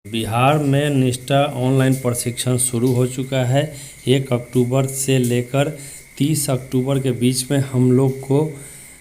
बिहार में निष्ठा ऑनलाइन प्रशिक्षण शुरू हो चुका है। 1 अक्टूबर से लेकर 30 अक्टूबर के बीच में हम लोग को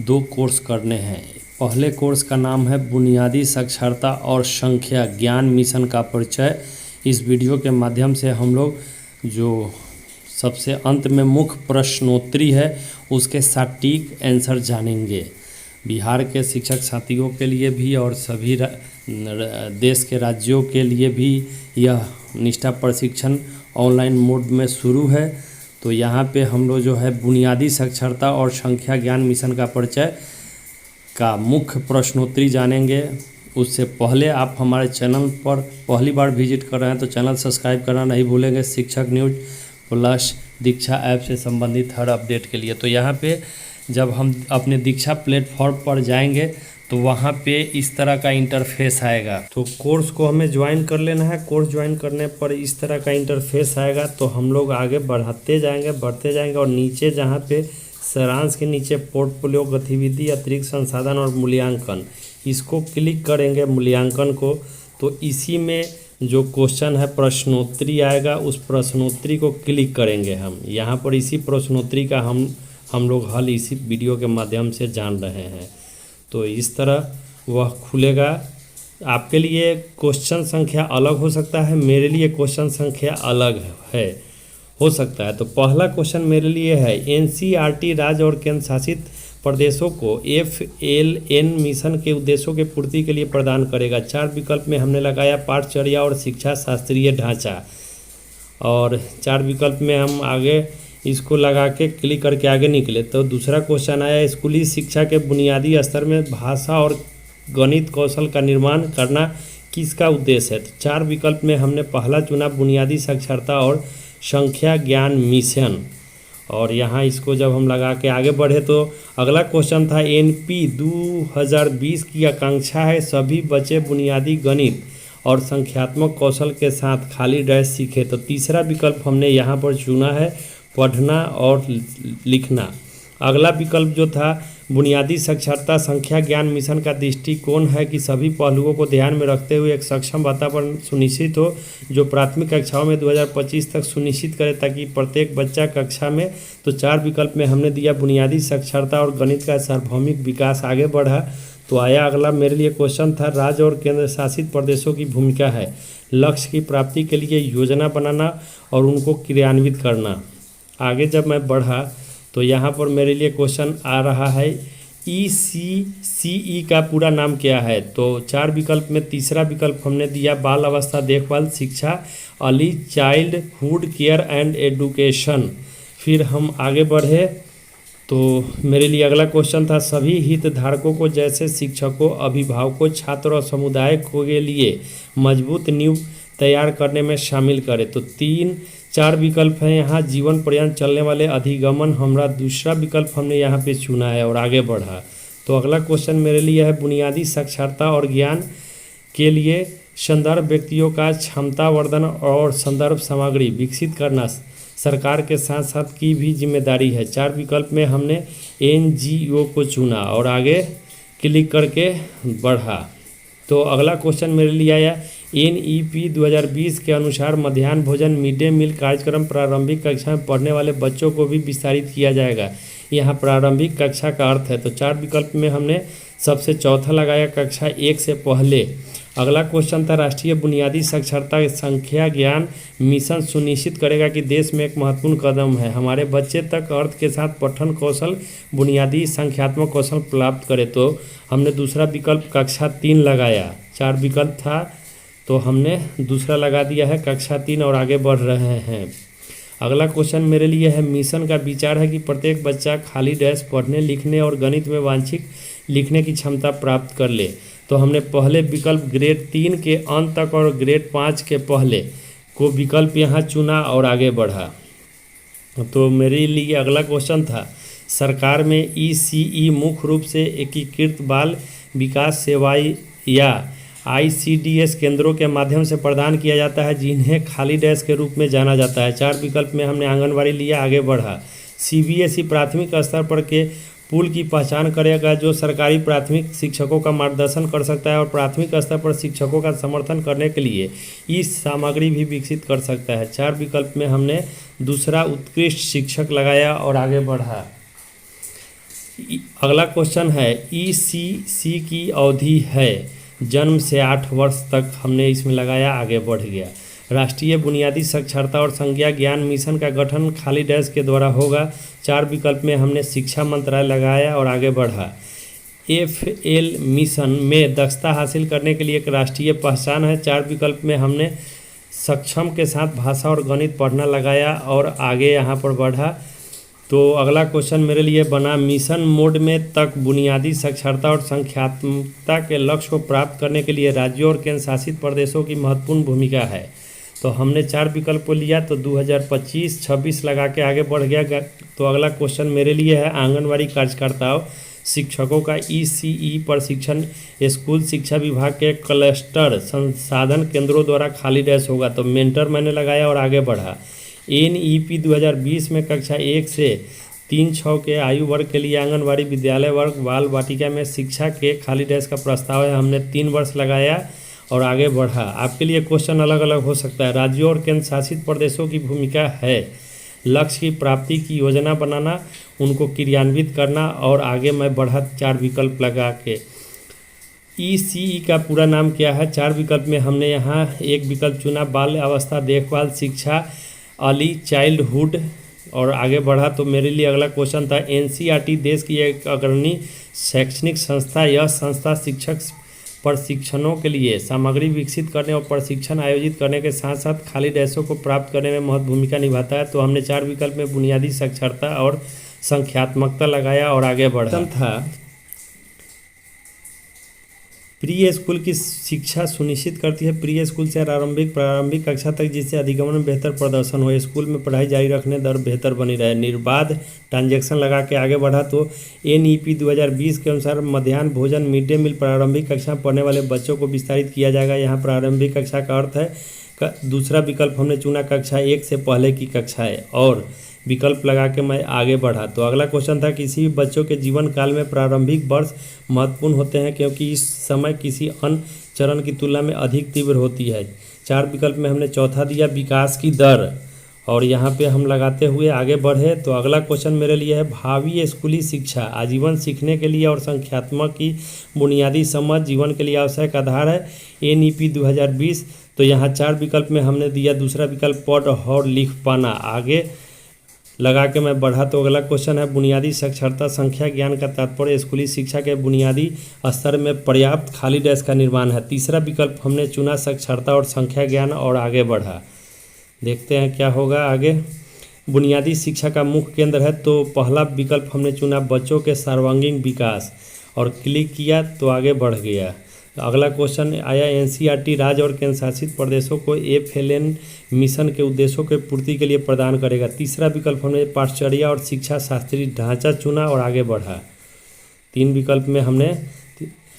2 कोर्स करने हैं। पहले कोर्स का नाम है बुनियादी साक्षरता और संख्या ज्ञान मिशन का परिचय। इस वीडियो के माध्यम से हम लोग जो सबसे अंत में मुख्य प्रश्नोत्तरी है उसके सटीक आंसर जानेंगे। बिहार के शिक्षक साथियों के लिए भी और सभी देश के राज्यों के लिए भी यह निष्ठा प्रशिक्षण ऑनलाइन मोड में शुरू है। तो यहाँ पे हम लोग जो है बुनियादी साक्षरता और संख्या ज्ञान मिशन का परिचय का मुख्य प्रश्नोत्तरी जानेंगे। उससे पहले आप हमारे चैनल पर पहली बार विजिट कर रहे हैं तो चैनल सब्सक्राइब करना नहीं भूलेंगे। शिक्षक न्यूज प्लस दीक्षा ऐप से संबंधित हर अपडेट के लिए। तो यहाँ पे जब हम अपने दीक्षा प्लेटफॉर्म पर जाएंगे तो वहाँ पे इस तरह का इंटरफेस आएगा। तो कोर्स को हमें ज्वाइन कर लेना है। कोर्स ज्वाइन करने पर इस तरह का इंटरफेस आएगा तो हम लोग आगे बढ़ते जाएंगे और नीचे जहाँ पे सारांश के नीचे पोर्टफोलियो गतिविधि अतिरिक्त संसाधन और मूल्यांकन, इसको क्लिक करेंगे मूल्यांकन को। तो इसी में जो क्वेश्चन है प्रश्नोत्तरी आएगा, उस प्रश्नोत्तरी को क्लिक करेंगे हम। यहाँ पर इसी प्रश्नोत्तरी का हम लोग हल इसी वीडियो के माध्यम से जान रहे हैं। तो इस तरह वह खुलेगा। आपके लिए क्वेश्चन संख्या अलग हो सकता है, मेरे लिए क्वेश्चन संख्या अलग है हो सकता है। तो पहला क्वेश्चन मेरे लिए है एनसीईआरटी राज्य और केंद्र शासित प्रदेशों को FLN मिशन के उद्देश्यों के पूर्ति के लिए प्रदान करेगा। 4 विकल्प में हमने लगाया पाठचर्या और शिक्षा शास्त्रीय ढांचा, और 4 विकल्प में हम आगे इसको लगा के क्लिक करके आगे निकले। तो दूसरा क्वेश्चन आया स्कूली शिक्षा के बुनियादी स्तर में भाषा और गणित कौशल का निर्माण करना किसका उद्देश्य है। तो 4 विकल्प में हमने पहला चुना बुनियादी साक्षरता और संख्या ज्ञान मिशन, और यहाँ इसको जब हम लगा के आगे बढ़े तो अगला क्वेश्चन था NP 2020 की आकांक्षा है सभी बच्चे बुनियादी गणित और संख्यात्मक कौशल के साथ खाली डैश सीखे। तो तीसरा विकल्प हमने यहाँ पर चुना है पढ़ना और लिखना। अगला विकल्प जो था बुनियादी साक्षरता संख्या ज्ञान मिशन का दृष्टिकोण है कि सभी पहलुओं को ध्यान में रखते हुए एक सक्षम वातावरण सुनिश्चित हो जो प्राथमिक कक्षाओं में 2025 तक सुनिश्चित करे ताकि प्रत्येक बच्चा कक्षा में। तो 4 विकल्प में हमने दिया बुनियादी साक्षरता और गणित का सार्वभौमिक विकास आगे बढ़ा। तो आया अगला मेरे लिए क्वेश्चन था राज्य और केंद्र शासित प्रदेशों की भूमिका है लक्ष्य की प्राप्ति के लिए योजना बनाना और उनको क्रियान्वित करना। आगे जब मैं बढ़ा तो यहाँ पर मेरे लिए क्वेश्चन आ रहा है ECCE का पूरा नाम क्या है। तो 4 विकल्प में तीसरा विकल्प हमने दिया बाल अवस्था देखभाल शिक्षा early childhood care and education. फिर हम आगे बढ़े तो मेरे लिए अगला क्वेश्चन था सभी हितधारकों को जैसे शिक्षकों अभिभावकों छात्र और समुदाय के लिए मजबूत नींव तैयार करने में शामिल करें। तो 4 विकल्प हैं यहाँ जीवन पर्यंत चलने वाले अधिगमन, हमारा दूसरा विकल्प हमने यहाँ पे चुना है और आगे बढ़ा। तो अगला क्वेश्चन मेरे लिए है बुनियादी साक्षरता और ज्ञान के लिए संदर्भ व्यक्तियों का क्षमता वर्धन और संदर्भ सामग्री विकसित करना सरकार के साथ साथ की भी जिम्मेदारी है। 4 विकल्प में हमने NGO को चुना और आगे क्लिक करके बढ़ा। तो अगला क्वेश्चन मेरे लिए आया NEP 2020 के अनुसार मध्याह्न भोजन मिड डे मील कार्यक्रम प्रारंभिक कक्षा में पढ़ने वाले बच्चों को भी विस्तारित किया जाएगा। यहाँ प्रारंभिक कक्षा का अर्थ है। तो 4 विकल्प में हमने सबसे चौथा लगाया कक्षा 1 से पहले। अगला क्वेश्चन था राष्ट्रीय बुनियादी साक्षरता संख्या ज्ञान मिशन सुनिश्चित करेगा कि देश में एक महत्वपूर्ण कदम है हमारे बच्चे तक अर्थ के साथ पठन कौशल बुनियादी संख्यात्मक कौशल प्राप्त करे। तो हमने दूसरा विकल्प कक्षा 3 लगाया। 4 विकल्प था तो हमने दूसरा लगा दिया है कक्षा 3 और आगे बढ़ रहे हैं। अगला क्वेश्चन मेरे लिए है मिशन का विचार है कि प्रत्येक बच्चा खाली डैश पढ़ने लिखने और गणित में वांछित लिखने की क्षमता प्राप्त कर ले। तो हमने पहले विकल्प ग्रेड 3 के अंत तक और ग्रेड 5 के पहले को विकल्प यहाँ चुना और आगे बढ़ा। तो मेरे लिए अगला क्वेश्चन था सरकार में ECE मुख्य रूप से एकीकृत बाल विकास सेवाएं या ICDS केंद्रों के माध्यम से प्रदान किया जाता है जिन्हें खाली डैश के रूप में जाना जाता है। 4 विकल्प में हमने आंगनबाड़ी लिया आगे बढ़ा। CBSE प्राथमिक स्तर पर के पूल की पहचान करेगा जो सरकारी प्राथमिक शिक्षकों का मार्गदर्शन कर सकता है और प्राथमिक स्तर पर शिक्षकों का समर्थन करने के लिए इस सामग्री भी विकसित कर सकता है। 4 विकल्प में हमने दूसरा उत्कृष्ट शिक्षक लगाया और आगे बढ़ा। अगला क्वेश्चन है ईसीसी की अवधि है जन्म से 8 वर्ष तक, हमने इसमें लगाया, आगे बढ़ गया। राष्ट्रीय बुनियादी साक्षरता और संज्ञा ज्ञान मिशन का गठन खाली डैश के द्वारा होगा। 4 विकल्प में हमने शिक्षा मंत्रालय लगाया और आगे बढ़ा। FL मिशन में दक्षता हासिल करने के लिए एक राष्ट्रीय पहचान है। 4 विकल्प में हमने सक्षम के साथ भाषा और गणित पढ़ना लगाया और आगे यहाँ पर बढ़ा। तो अगला क्वेश्चन मेरे लिए बना मिशन मोड में तक बुनियादी साक्षरता और संख्यात्मकता के लक्ष्य को प्राप्त करने के लिए राज्यों और केंद्र शासित प्रदेशों की महत्वपूर्ण भूमिका है। तो हमने 4 विकल्प को लिया तो 2025-26 लगा के आगे बढ़ गया। तो अगला क्वेश्चन मेरे लिए है आंगनबाड़ी कार्यकर्ताओं शिक्षकों का ECE प्रशिक्षण स्कूल शिक्षा विभाग के क्लस्टर संसाधन केंद्रों द्वारा खाली डैश होगा। तो मेंटर मैंने लगाया और आगे बढ़ा। NEP 2020 में कक्षा 1 से 3-6 के आयु वर्ग के लिए आंगनबाड़ी विद्यालय वर्ग बाल वाटिका में शिक्षा के खाली डैश का प्रस्ताव है। हमने 3 वर्ष लगाया और आगे बढ़ा। आपके लिए क्वेश्चन अलग अलग हो सकता है। राज्यों और केंद्र शासित प्रदेशों की भूमिका है लक्ष्य की प्राप्ति की योजना बनाना, उनको क्रियान्वित करना और आगे मैं बढ़ा 4 विकल्प लगा के। ECE का पूरा नाम क्या है? 4 विकल्प में हमने यहाँ एक विकल्प चुना बाल अवस्था देखभाल शिक्षा अर्ली चाइल्डहुड और आगे बढ़ा। तो मेरे लिए अगला क्वेश्चन था NCERT देश की एक अग्रणी शैक्षणिक संस्था। यह संस्था शिक्षक प्रशिक्षणों के लिए सामग्री विकसित करने और प्रशिक्षण आयोजित करने के साथ साथ खाली डैशों को प्राप्त करने में महत्वपूर्ण भूमिका निभाता है। तो हमने 4 विकल्प में बुनियादी साक्षरता और संख्यात्मकता लगाया और आगे बढ़ा। था प्री स्कूल की शिक्षा सुनिश्चित करती है प्री स्कूल से प्रारंभिक कक्षा तक, जिससे अधिगमन में बेहतर प्रदर्शन हो, स्कूल में पढ़ाई जारी रखने दर बेहतर बनी रहे। निर्बाध ट्रांजैक्शन लगा के आगे बढ़ा। तो NEP 2020 के अनुसार मध्याह्न भोजन मिड डे मील प्रारंभिक कक्षा में पढ़ने वाले बच्चों को विस्तारित किया जाएगा। यहाँ प्रारंभिक कक्षा का अर्थ है दूसरा विकल्प हमने चुना कक्षा 1 से पहले की कक्षाएँ और विकल्प लगा के मैं आगे बढ़ा। तो अगला क्वेश्चन था किसी भी बच्चों के जीवन काल में प्रारंभिक वर्ष महत्वपूर्ण होते हैं क्योंकि इस समय किसी अन्य चरण की तुलना में अधिक तीव्र होती है। 4 विकल्प में हमने चौथा दिया विकास की दर और यहाँ पे हम लगाते हुए आगे बढ़े। तो अगला क्वेश्चन मेरे लिए है भावी स्कूली शिक्षा आजीवन सीखने के लिए और संख्यात्मक की बुनियादी समझ जीवन के लिए आवश्यक आधार है। NEP 2020 तो यहाँ 4 विकल्प में हमने दिया दूसरा विकल्प पढ़ और लिख पाना, आगे लगा के मैं बढ़ा। तो अगला क्वेश्चन है बुनियादी साक्षरता संख्या ज्ञान का तात्पर्य स्कूली शिक्षा के बुनियादी स्तर में पर्याप्त खाली डैश का निर्माण है। तीसरा विकल्प हमने चुना साक्षरता और संख्या ज्ञान और आगे बढ़ा। देखते हैं क्या होगा आगे। बुनियादी शिक्षा का मुख्य केंद्र है तो पहला विकल्प हमने चुना बच्चों के सर्वांगीण विकास और क्लिक किया तो आगे बढ़ गया। अगला क्वेश्चन आया NCERT राज्य और केंद्र शासित प्रदेशों को FLN मिशन के उद्देश्यों के पूर्ति के लिए प्रदान करेगा। तीसरा विकल्प हमने पाठचर्या और शिक्षा शास्त्रीय ढांचा चुना और आगे बढ़ा। 3 विकल्प में हमने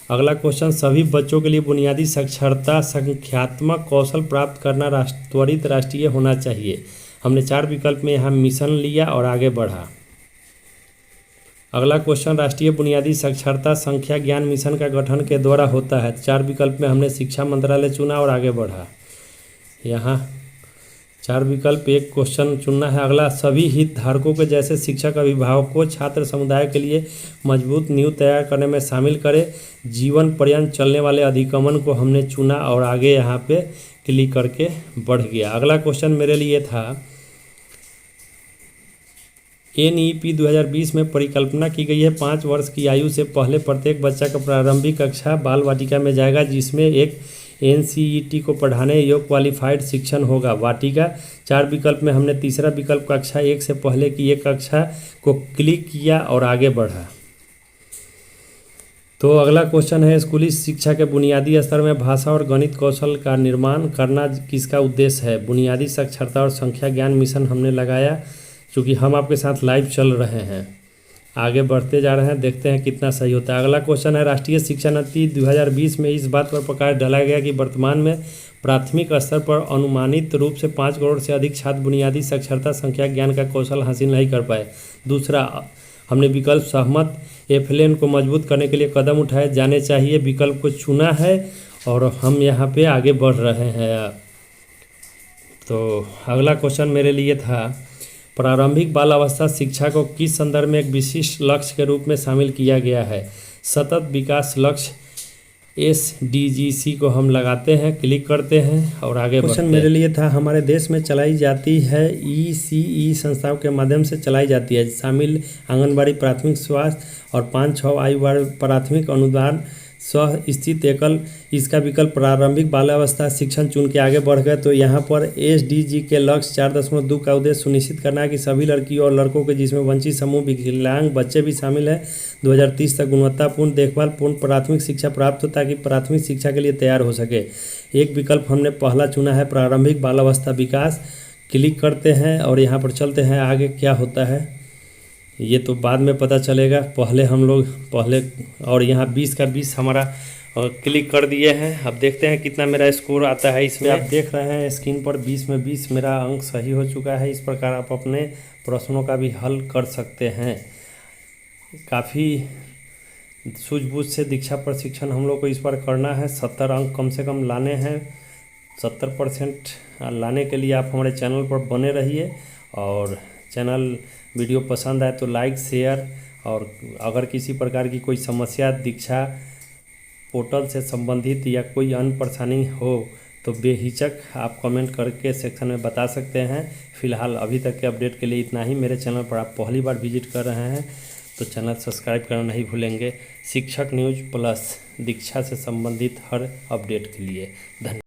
अगला क्वेश्चन सभी बच्चों के लिए बुनियादी साक्षरता संख्यात्मक कौशल प्राप्त करना त्वरित राष्ट्रीय होना चाहिए। हमने 4 विकल्प में यहाँ मिशन लिया और आगे बढ़ा। अगला क्वेश्चन राष्ट्रीय बुनियादी साक्षरता संख्या ज्ञान मिशन का गठन के द्वारा होता है। 4 विकल्प में हमने शिक्षा मंत्रालय चुना और आगे बढ़ा। यहाँ 4 विकल्प एक क्वेश्चन चुनना है। अगला सभी हितधारकों के जैसे शिक्षक अभिभावकों छात्र समुदाय के लिए मजबूत नींव तैयार करने में शामिल करें। जीवन पर्यंत चलने वाले अधिगमन को हमने चुना और आगे यहाँ पे क्लिक करके बढ़ गया। अगला क्वेश्चन मेरे लिए था NEP 2020 में परिकल्पना की गई है 5 वर्ष की आयु से पहले प्रत्येक बच्चा का प्रारंभिक कक्षा बाल वाटिका में जाएगा जिसमें एक NCERT को पढ़ाने योग्य क्वालिफाइड शिक्षण होगा। वाटिका 4 विकल्प में हमने तीसरा विकल्प कक्षा 1 से पहले की एक कक्षा को क्लिक किया और आगे बढ़ा। तो अगला क्वेश्चन है स्कूली शिक्षा के बुनियादी स्तर में भाषा और गणित कौशल का निर्माण करना किसका उद्देश्य है। बुनियादी साक्षरता और संख्या ज्ञान मिशन हमने लगाया क्योंकि हम आपके साथ लाइव चल रहे हैं। आगे बढ़ते जा रहे हैं, देखते हैं कितना सही होता है। अगला क्वेश्चन है राष्ट्रीय शिक्षा नीति 2020 में इस बात पर प्रकाश डाला गया कि वर्तमान में प्राथमिक स्तर पर अनुमानित रूप से 5 करोड़ से अधिक छात्र बुनियादी साक्षरता संख्या ज्ञान का कौशल हासिल नहीं कर पाए। दूसरा हमने विकल्प सहमत एफएलएन को मजबूत करने के लिए कदम उठाए जाने चाहिए विकल्प को चुना है और हम यहाँ पे आगे बढ़ रहे हैं। तो अगला क्वेश्चन मेरे लिए था, प्रारंभिक बाल अवस्था शिक्षा को किस संदर्भ में एक विशिष्ट लक्ष्य के रूप में शामिल किया गया है? सतत विकास लक्ष्य SDGC को हम लगाते हैं, क्लिक करते हैं और आगे बढ़ते हैं। क्वेश्चन मेरे लिए था, हमारे देश में चलाई जाती है ECE संस्थाओं के माध्यम से चलाई जाती है, शामिल आंगनबाड़ी, प्राथमिक स्वास्थ्य और 5-6 आयु वर्ग प्राथमिक अनुदान स्व स्थित एकल। इसका विकल्प प्रारंभिक बाल्यावस्था शिक्षण चुन के आगे बढ़ गए। तो यहाँ पर SDG के लक्ष्य 4.2 का उद्देश्य सुनिश्चित करना है कि सभी लड़कियों और लड़कों के जिसमें वंचित समूह विकलांग बच्चे भी शामिल हैं 2030 तक गुणवत्तापूर्ण देखभाल पूर्ण प्राथमिक शिक्षा प्राप्त हो ताकि प्राथमिक शिक्षा के लिए तैयार हो सके। एक विकल्प हमने पहला चुना है प्रारंभिक बाल्यावस्था विकास, क्लिक करते हैं और यहाँ पर चलते हैं आगे क्या होता है ये तो बाद में पता चलेगा। पहले हम लोग और यहाँ 20 का 20 हमारा क्लिक कर दिए हैं। अब देखते हैं कितना मेरा स्कोर आता है इसमें। आप देख रहे हैं स्क्रीन पर 20 में 20 मेरा अंक सही हो चुका है। इस प्रकार आप अपने प्रश्नों का भी हल कर सकते हैं। काफ़ी सूझबूझ से दीक्षा प्रशिक्षण हम लोग को इस बार करना है। 70 अंक कम से कम लाने हैं। 70% लाने के लिए आप हमारे चैनल पर बने रहिए और चैनल वीडियो पसंद आए तो लाइक शेयर, और अगर किसी प्रकार की कोई समस्या दीक्षा पोर्टल से संबंधित या कोई अन्य परेशानी हो तो बेहिचक आप कमेंट करके सेक्शन में बता सकते हैं। फिलहाल अभी तक के अपडेट के लिए इतना ही। मेरे चैनल पर आप पहली बार विजिट कर रहे हैं तो चैनल सब्सक्राइब करना नहीं भूलेंगे। शिक्षक न्यूज़ प्लस दीक्षा से संबंधित हर अपडेट के लिए धन्यवाद।